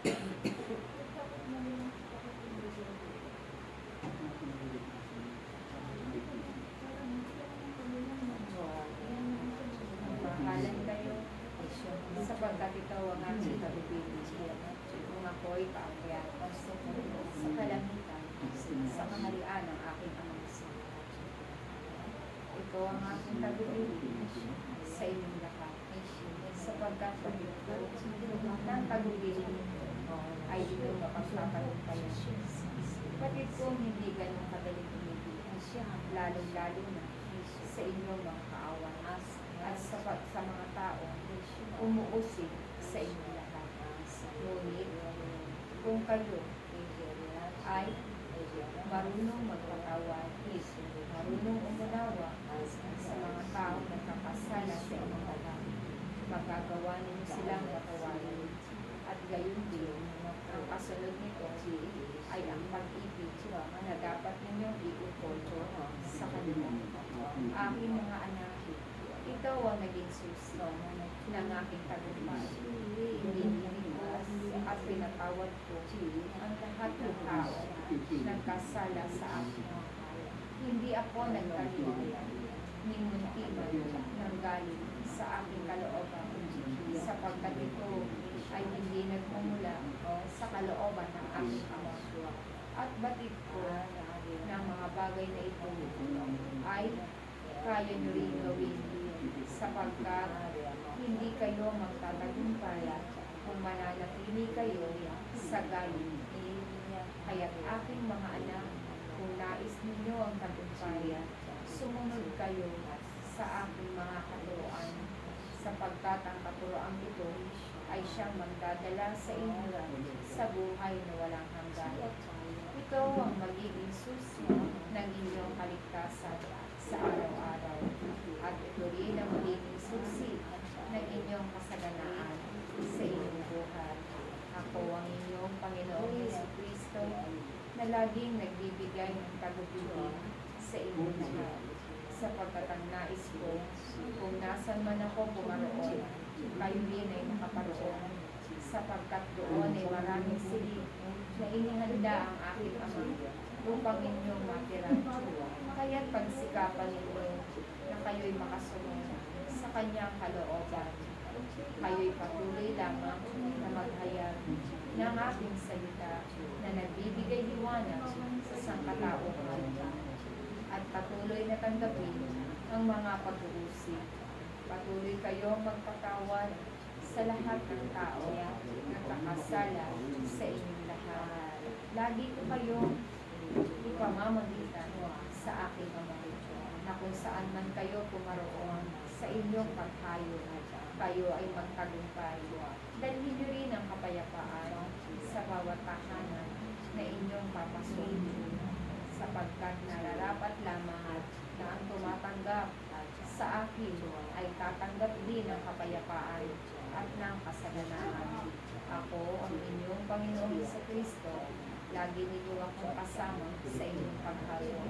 Mahalan kayo sapagkat ikaw ang aking kabibiling. Kung ako'y paakyat sa kalangitan, sa kaharian ng aking amang sama. Ikaw ang aking kabibiling sa inyong lahat, sapagkat pagkakot ng kabibiling ay ito mapagpapalimpayan. Kapatid ko, hindi ganun kadaling umibigan, lalong-lalo na sa inyong mga kaawan at sa mga tao umuusig sa inyong lahat. Ngunit kung kayo ay marunong magpatawad, marunong umunawa sa mga tao na kakasala sa inyong lahat, magagawa ninyo silang patawarin. At gayon din, ang kasunod nito ay ang pag-ibig na dapat ninyong iukol sa kanila. Aking mga anak, ikaw ang naging susi ng aking tagumpay. Hinihigos at pinatawad ko ang lahat ng tao nagkasala sa akin. Hindi ako nagkalimutan ni munti man ng galing sa aking kalooban, sapagkat ito ay hindi nagmumula sa kalooban ng aking ama. At batid ko na mga bagay na ito ay kaya nyo rin gawin, sapagkat hindi kayo magtatagumpay kung mananatili kayo sa galing. Kaya't aking mga anak, kung nais ninyo ang tagumpay, sumunod kayo sa aking mga katuroan, sapagkat ang katuroan ito ay siyang magdadala sa inyo sa buhay na walang hanggan. Ito ang magiging susi ng inyong kaligtasan sa araw-araw, at ito rin ang magiging susi ng inyong kasaganaan sa inyong buhay. Ako ang inyong Panginoong Jesucristo na laging nagbibigay ng tagumpay sa inyong lahat, sapagkat ang nais ko, kung nasan man ako pumaroon, kayo din ay nakaparoon, sapagkat doon ay maraming silid na inihanda ang aking Ama upang inyong matiran. Kaya't pagsikapan ninyo na kayo'y makasunod sa kanyang kalooban. Kayo'y patuloy lamang na maghayag ng aking salita na nagbibigay liwanag sa sangkatauhan, at patuloy na tanggapin ang mga pag-uusig. Patuloy kayong magpatawad sa lahat ng tao na kakasala sa inyong lahat. Lagi ko kayong ipamamagitan sa aking Ama, na kung saan man kayo pumaroon sa inyong paghayo, kayo ay magtagumpay. Dalhin niyo rin ang kapayapaan sa bawat tahanan na inyong papasukin, sapagkat nararapat lamang na ang tumatanggap sa akin ay tatanggap din ng kapayapaan at ng kasaganaan. Ako ang inyong Panginoong Jesucristo, lagi ninyo akong kasama sa inyong paghayo,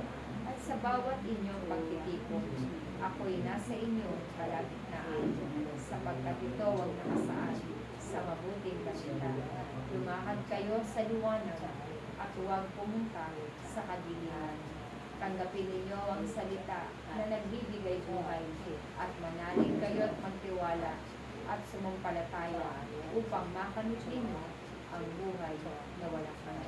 at sa bawat inyong pagtitipon, ako'y nasa inyong kalagitnaan, sapagkat ito ang nakasaad sa mabuting balita. Lumakad kayo sa liwanag at huwag pumunta sa kadiliman. Tanggapin ninyo ang salita na nagbibigay buhay, at manalig kayo at magtiwala at sumumpalataya upang makamit ninyo ang buhay na walang hanggan.